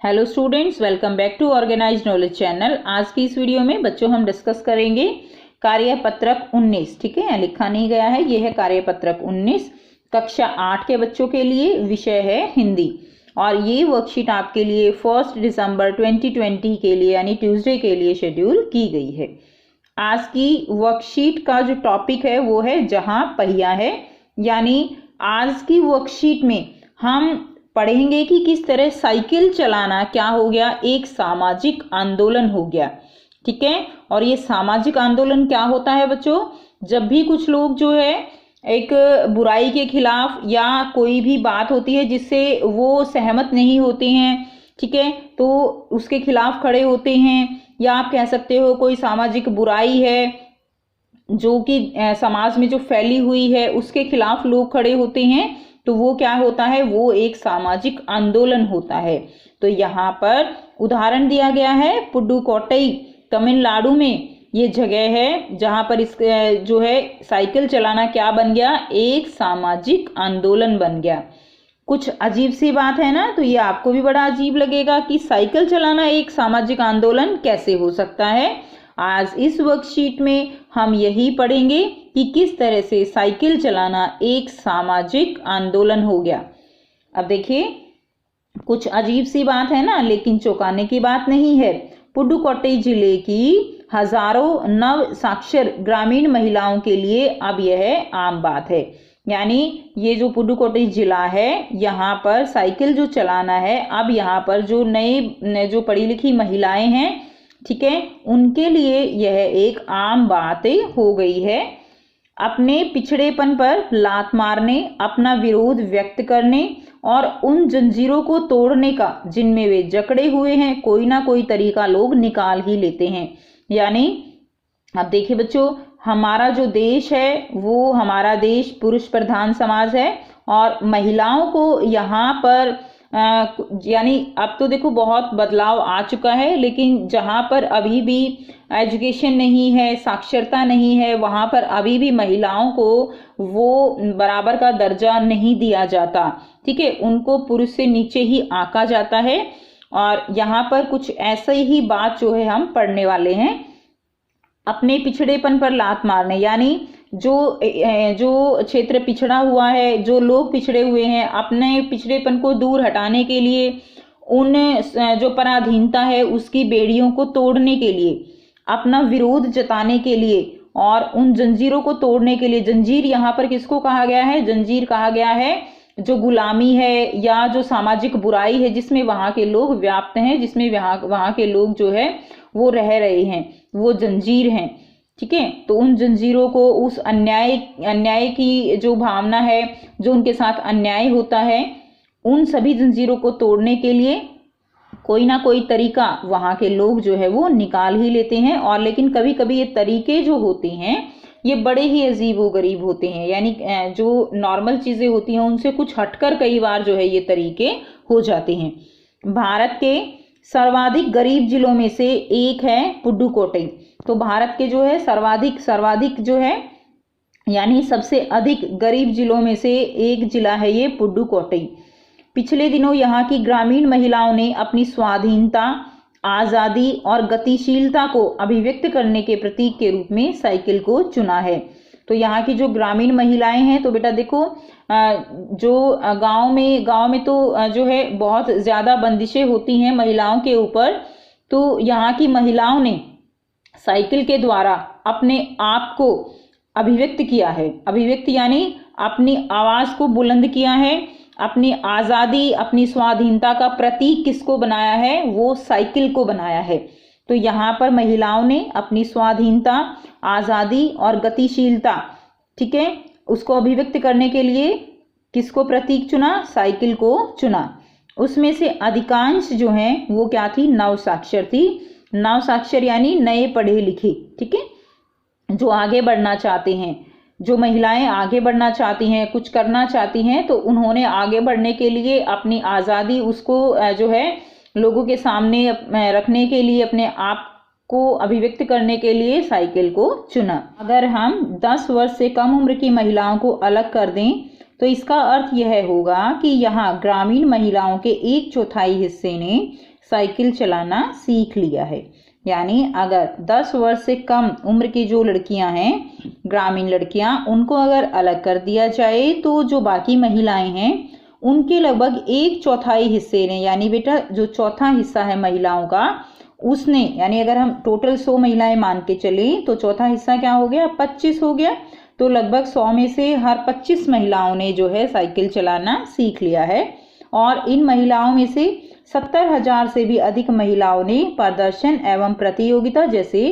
Hello students, welcome back to organised knowledge channel. आज की इस वीडियो में बच्चों हम डिस्कस करेंगे कार्यपत्रक 19। ठीक है, लिखा नहीं गया है, ये है कार्यपत्रक 19 कक्षा 8 के बच्चों के लिए। विषय है हिंदी और ये वर्कशीट आपके लिए 1 दिसंबर 2020 के लिए यानी ट्यूसडे के लिए शेड्यूल की गई है। आज की वर्कशीट का जो टॉपिक है वो है जहां पहिया है, यानी आज की वर्कशीट में हम पढ़ेंगे कि किस तरह साइकिल चलाना क्या हो गया, एक सामाजिक आंदोलन हो गया। ठीक है, और ये सामाजिक आंदोलन क्या होता है बच्चों, जब भी कुछ लोग जो है एक बुराई के खिलाफ या कोई भी बात होती है जिससे वो सहमत नहीं होते हैं, ठीक है, तो उसके खिलाफ खड़े होते हैं, या आप कह सकते हो कोई सामाजिक बुराई है जो कि समाज में जो फैली हुई है उसके खिलाफ लोग खड़े होते हैं, तो वो क्या होता है, वो एक सामाजिक आंदोलन होता है। तो यहाँ पर उदाहरण दिया गया है पुडुकोट्टई तमिलनाडु में ये जगह है जहाँ पर इस जो है साइकिल चलाना क्या बन गया, एक सामाजिक आंदोलन बन गया। कुछ अजीब सी बात है ना, तो ये आपको भी बड़ा अजीब लगेगा कि साइकिल चलाना एक सामाजिक आंदोलन कैसे हो सकता है। आज इस वर्कशीट में हम यही पढ़ेंगे कि किस तरह से साइकिल चलाना एक सामाजिक आंदोलन हो गया। अब देखिए, कुछ अजीब सी बात है ना, लेकिन चौंकाने की बात नहीं है। पुडुकोट्टई जिले की हजारों नव साक्षर ग्रामीण महिलाओं के लिए अब यह आम बात है। यानी ये जो पुडुकोट्टई जिला है, यहाँ पर साइकिल जो चलाना है, अब यहाँ पर जो नए जो पढ़ी लिखी महिलाएं हैं, ठीक है, उनके लिए यह एक आम बात हो गई है। अपने पिछड़ेपन पर लात मारने, अपना विरोध व्यक्त करने और उन जंजीरों को तोड़ने का जिनमें वे जकड़े हुए हैं कोई ना कोई तरीका लोग निकाल ही लेते हैं। यानी अब देखिए बच्चों, हमारा जो देश है वो हमारा देश पुरुष प्रधान समाज है और महिलाओं को यहाँ पर यानी अब तो देखो बहुत बदलाव आ चुका है, लेकिन जहाँ पर अभी भी एजुकेशन नहीं है, साक्षरता नहीं है, वहाँ पर अभी भी महिलाओं को वो बराबर का दर्जा नहीं दिया जाता। ठीक है, उनको पुरुष से नीचे ही आंका जाता है। और यहाँ पर कुछ ऐसे ही बात जो है हम पढ़ने वाले हैं। अपने पिछड़ेपन पर लात मारने, यानी जो क्षेत्र पिछड़ा हुआ है, जो लोग पिछड़े हुए हैं, अपने पिछड़ेपन को दूर हटाने के लिए, उन जो पराधीनता है उसकी बेड़ियों को तोड़ने के लिए, अपना विरोध जताने के लिए और उन जंजीरों को तोड़ने के लिए। जंजीर यहाँ पर किसको कहा गया है, जंजीर कहा गया है जो गुलामी है या जो सामाजिक बुराई है जिसमें वहाँ के लोग व्याप्त हैं, जिसमें वहाँ के लोग जो है वो रह रहे हैं, वो जंजीर हैं। ठीक है, तो उन जंजीरों को, उस अन्याय की जो भावना है, जो उनके साथ अन्याय होता है, उन सभी जंजीरों को तोड़ने के लिए कोई ना कोई तरीका वहाँ के लोग जो है वो निकाल ही लेते हैं। और लेकिन कभी कभी ये तरीके जो होते हैं ये बड़े ही अजीबोगरीब होते हैं, यानी जो नॉर्मल चीजें होती हैं उनसे कुछ हटकर कई बार जो है ये तरीके हो जाते हैं। भारत के सर्वाधिक गरीब जिलों में से एक है पुडुकोट्टई। तो भारत के जो है सर्वाधिक जो है यानी सबसे अधिक गरीब जिलों में से एक जिला है ये पुडुकोट्टई। पिछले दिनों यहाँ की ग्रामीण महिलाओं ने अपनी स्वाधीनता, आजादी और गतिशीलता को अभिव्यक्त करने के प्रतीक के रूप में साइकिल को चुना है। तो यहाँ की जो ग्रामीण महिलाएं हैं, तो बेटा देखो जो गांव में तो जो है बहुत ज्यादा बंदिशें होती हैं महिलाओं के ऊपर, तो यहाँ की महिलाओं ने साइकिल के द्वारा अपने आप को अभिव्यक्त किया है। अभिव्यक्त यानी अपनी आवाज को बुलंद किया है, अपनी आजादी, अपनी स्वाधीनता का प्रतीक किसको बनाया है, वो साइकिल को बनाया है। तो यहाँ पर महिलाओं ने अपनी स्वाधीनता, आजादी और गतिशीलता, ठीक है, उसको अभिव्यक्त करने के लिए किसको प्रतीक चुना, साइकिल को चुना। उसमें से अधिकांश जो हैं वो क्या थी, नवसाक्षर थी। नवसाक्षर यानी नए पढ़े लिखे, ठीक है, जो आगे बढ़ना चाहते हैं, जो महिलाएं आगे बढ़ना चाहती हैं, कुछ करना चाहती हैं, तो उन्होंने आगे बढ़ने के लिए अपनी आज़ादी उसको जो है लोगों के सामने रखने के लिए, अपने आप को अभिव्यक्त करने के लिए साइकिल को चुना। अगर हम 10 वर्ष से कम उम्र की महिलाओं को अलग कर दें तो इसका अर्थ यह होगा कि यहाँ ग्रामीण महिलाओं के 1/4 हिस्से ने साइकिल चलाना सीख लिया है। यानी अगर 10 वर्ष से कम उम्र की जो लड़कियां हैं, ग्रामीण लड़कियां, उनको अगर अलग कर दिया जाए तो जो बाकी महिलाएं हैं उनके लगभग 1/4 हिस्से ने, यानी बेटा जो चौथा हिस्सा है महिलाओं का, उसने, यानी अगर हम टोटल 100 महिलाएं मान के चले तो चौथा हिस्सा क्या हो गया, 25 हो गया। तो लगभग 100 में से हर 25 महिलाओं ने जो है साइकिल चलाना सीख लिया है। और इन महिलाओं में से 70,000 से भी अधिक महिलाओं ने प्रदर्शन एवं प्रतियोगिता जैसे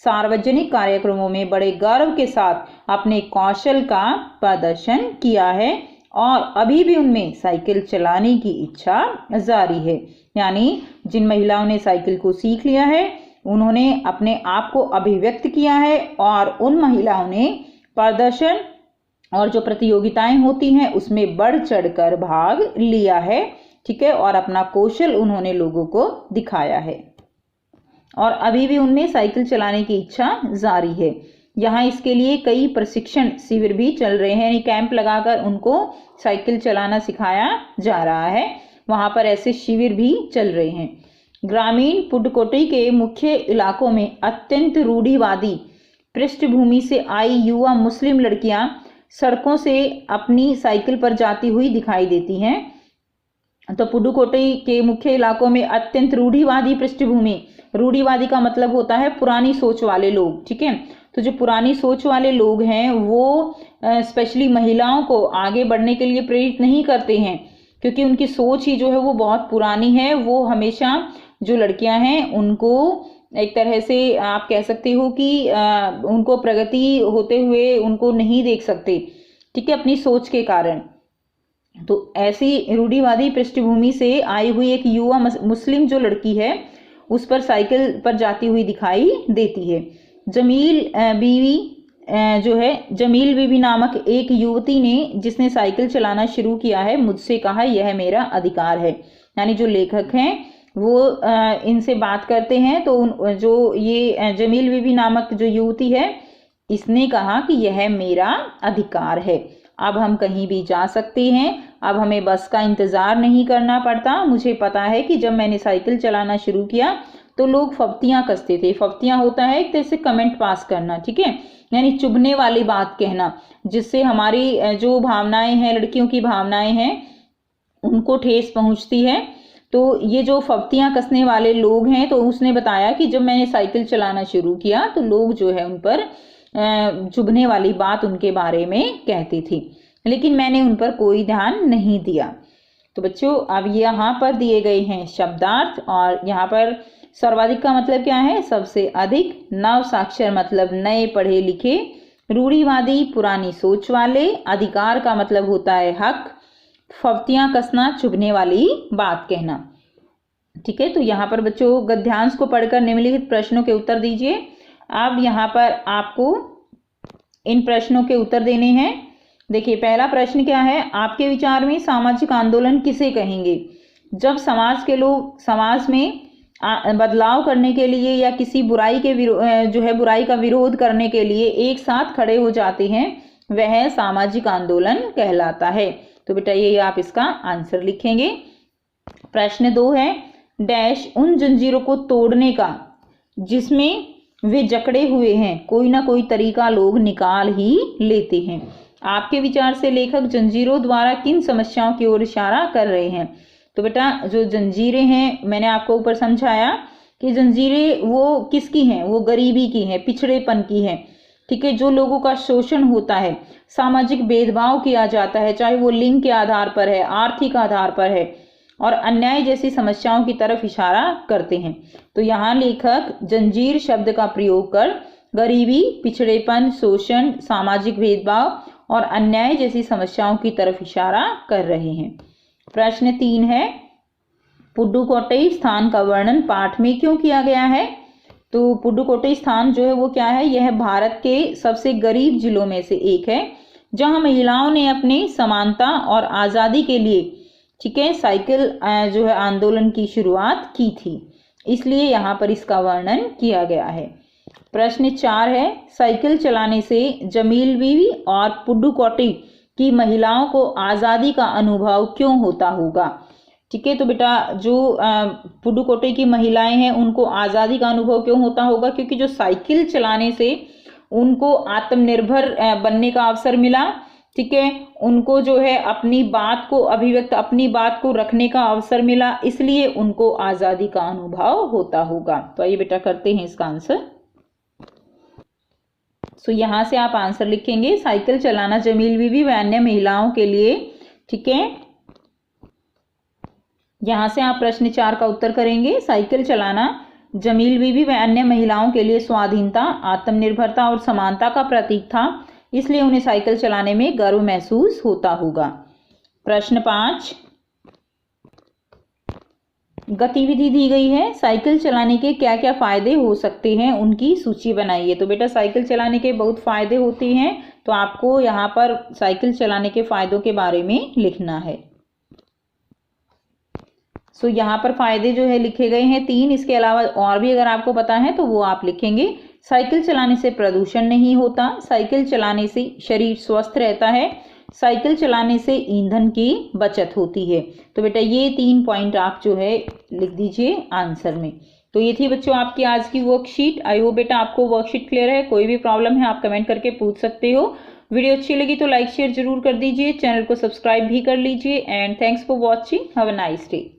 सार्वजनिक कार्यक्रमों में बड़े गर्व के साथ अपने कौशल का प्रदर्शन किया है और अभी भी उनमें साइकिल चलाने की इच्छा जारी है। यानी जिन महिलाओं ने साइकिल को सीख लिया है उन्होंने अपने आप को अभिव्यक्त किया है और उन महिलाओं ने प्रदर्शन और जो प्रतियोगिताएं होती हैं उसमें बढ़ चढ़कर भाग लिया है, ठीक है, और अपना कौशल उन्होंने लोगों को दिखाया है और अभी भी उनमें साइकिल चलाने की इच्छा जारी है। यहाँ इसके लिए कई प्रशिक्षण शिविर भी चल रहे हैं, यानी कैंप लगाकर उनको साइकिल चलाना सिखाया जा रहा है। वहाँ पर ऐसे शिविर भी चल रहे हैं। ग्रामीण पुडुकोट्टई के मुख्य इलाकों में अत्यंत रूढ़िवादी पृष्ठभूमि से आई युवा मुस्लिम लड़कियां सड़कों से अपनी साइकिल पर जाती हुई दिखाई देती हैं। तो पुडुकोट्टई के मुख्य इलाकों में अत्यंत रूढ़िवादी पृष्ठभूमि, रूढ़िवादी का मतलब होता है पुरानी सोच वाले लोग, ठीक है। तो जो पुरानी सोच वाले लोग हैं वो स्पेशली महिलाओं को आगे बढ़ने के लिए प्रेरित नहीं करते हैं, क्योंकि उनकी सोच ही जो है वो बहुत पुरानी है। वो हमेशा जो लड़कियां हैं उनको एक तरह से आप कह सकते हो कि उनको प्रगति होते हुए उनको नहीं देख सकते, ठीक है, अपनी सोच के कारण। तो ऐसी रूढ़िवादी पृष्ठभूमि से आई हुई एक युवा मुस्लिम जो लड़की है उस पर साइकिल पर जाती हुई दिखाई देती है। जमील बीवी नामक एक युवती ने, जिसने साइकिल चलाना शुरू किया है, मुझसे कहा यह मेरा अधिकार है। यानी जो लेखक हैं वो इनसे बात करते हैं तो जो ये जमील बीवी नामक जो युवती है इसने कहा कि यह मेरा अधिकार है, अब हम कहीं भी जा सकते हैं, अब हमें बस का इंतज़ार नहीं करना पड़ता। मुझे पता है कि जब मैंने साइकिल चलाना शुरू किया तो लोग फफ्तियाँ कसते थे। फफ्तियाँ होता है एक तरह से कमेंट पास करना, ठीक है, यानी चुभने वाली बात कहना, जिससे हमारी जो भावनाएं हैं, लड़कियों की भावनाएं हैं, उनको ठेस पहुंचती है। तो ये जो फफ्तियाँ कसने वाले लोग हैं, तो उसने बताया कि जब मैंने साइकिल चलाना शुरू किया तो लोग जो है उन पर चुभने वाली बात उनके बारे में कहती थी, लेकिन मैंने उन पर कोई ध्यान नहीं दिया। तो बच्चों अब यहाँ पर दिए गए हैं शब्दार्थ, और यहाँ पर सर्वाधिक का मतलब क्या है, सबसे अधिक, नव साक्षर मतलब नए पढ़े लिखे, रूढ़िवादी पुरानी सोच वाले, अधिकार का मतलब होता है हक, फफ्तियाँ कसना चुभने वाली बात कहना, ठीक है। तो यहाँ पर बच्चों गद्यांश को पढ़कर निम्नलिखित प्रश्नों के उत्तर दीजिए। अब यहाँ पर आपको इन प्रश्नों के उत्तर देने हैं। देखिए पहला प्रश्न क्या है, आपके विचार में सामाजिक आंदोलन किसे कहेंगे? जब समाज के लोग समाज में बदलाव करने के लिए या किसी बुराई के बुराई का विरोध करने के लिए एक साथ खड़े हो जाते हैं, वह सामाजिक आंदोलन कहलाता है। तो बेटा ये आप इसका आंसर लिखेंगे। प्रश्न 2 है, डैश उन जंजीरों को तोड़ने का जिसमें वे जकड़े हुए हैं, कोई ना कोई तरीका लोग निकाल ही लेते हैं। आपके विचार से लेखक जंजीरों द्वारा किन समस्याओं की ओर इशारा कर रहे हैं? तो बेटा जो जंजीरें हैं, मैंने आपको ऊपर समझाया कि जंजीरें वो किसकी हैं, वो गरीबी की हैं, पिछड़ेपन की हैं, ठीक है, जो लोगों का शोषण होता है, सामाजिक भेदभाव किया जाता है, चाहे वो लिंग के आधार पर है, आर्थिक आधार पर है, और अन्याय जैसी समस्याओं की तरफ इशारा करते हैं। तो यहाँ लेखक जंजीर शब्द का प्रयोग कर गरीबी, पिछड़ेपन, शोषण, सामाजिक भेदभाव और अन्याय जैसी समस्याओं की तरफ इशारा कर रहे हैं। प्रश्न 3 है, पुडुकोट्टई स्थान का वर्णन पाठ में क्यों किया गया है? तो पुडुकोट्टई स्थान जो है वो क्या है, यह भारत के सबसे गरीब जिलों में से एक है, जहां महिलाओं ने अपनी समानता और आज़ादी के लिए, ठीक है, साइकिल जो है आंदोलन की शुरुआत की थी, इसलिए यहाँ पर इसका वर्णन किया गया है। प्रश्न 4 है, साइकिल चलाने से जमील बीवी और पुडुकोट्टई कि महिलाओं को आज़ादी का अनुभव क्यों होता होगा। ठीक है, तो बेटा जो पुडुकोट्टई की महिलाएं हैं उनको आज़ादी का अनुभव क्यों होता होगा, क्योंकि जो साइकिल चलाने से उनको आत्मनिर्भर बनने का अवसर मिला। ठीक है, उनको जो है अपनी बात को अभिव्यक्त, अपनी बात को रखने का अवसर मिला, इसलिए उनको आज़ादी का अनुभव होता होगा। तो आइए बेटा करते हैं इसका आंसर। सो यहाँ से आप आंसर लिखेंगे, साइकिल चलाना जमील बीवी व अन्य महिलाओं के लिए। ठीक है, यहाँ से आप प्रश्न 4 का उत्तर करेंगे। साइकिल चलाना जमील बीवी व अन्य महिलाओं के लिए स्वाधीनता, आत्मनिर्भरता और समानता का प्रतीक था, इसलिए उन्हें साइकिल चलाने में गर्व महसूस होता होगा। प्रश्न 5, गतिविधि दी गई है, साइकिल चलाने के क्या क्या फायदे हो सकते हैं उनकी सूची बनाइए। तो बेटा साइकिल चलाने के बहुत फायदे होते हैं, तो आपको यहाँ पर साइकिल चलाने के फायदों के बारे में लिखना है। सो यहाँ पर फायदे जो है लिखे गए हैं 3, इसके अलावा और भी अगर आपको पता है तो वो आप लिखेंगे। साइकिल चलाने से प्रदूषण नहीं होता, साइकिल चलाने से शरीर स्वस्थ रहता है, साइकिल चलाने से ईंधन की बचत होती है। तो बेटा ये 3 पॉइंट आप जो है लिख दीजिए आंसर में। तो ये थी बच्चों आपकी आज की वर्कशीट। आई होप बेटा आपको वर्कशीट क्लियर है। कोई भी प्रॉब्लम है आप कमेंट करके पूछ सकते हो। वीडियो अच्छी लगी तो लाइक शेयर जरूर कर दीजिए, चैनल को सब्सक्राइब भी कर लीजिए। And thanks for watching, have a nice day.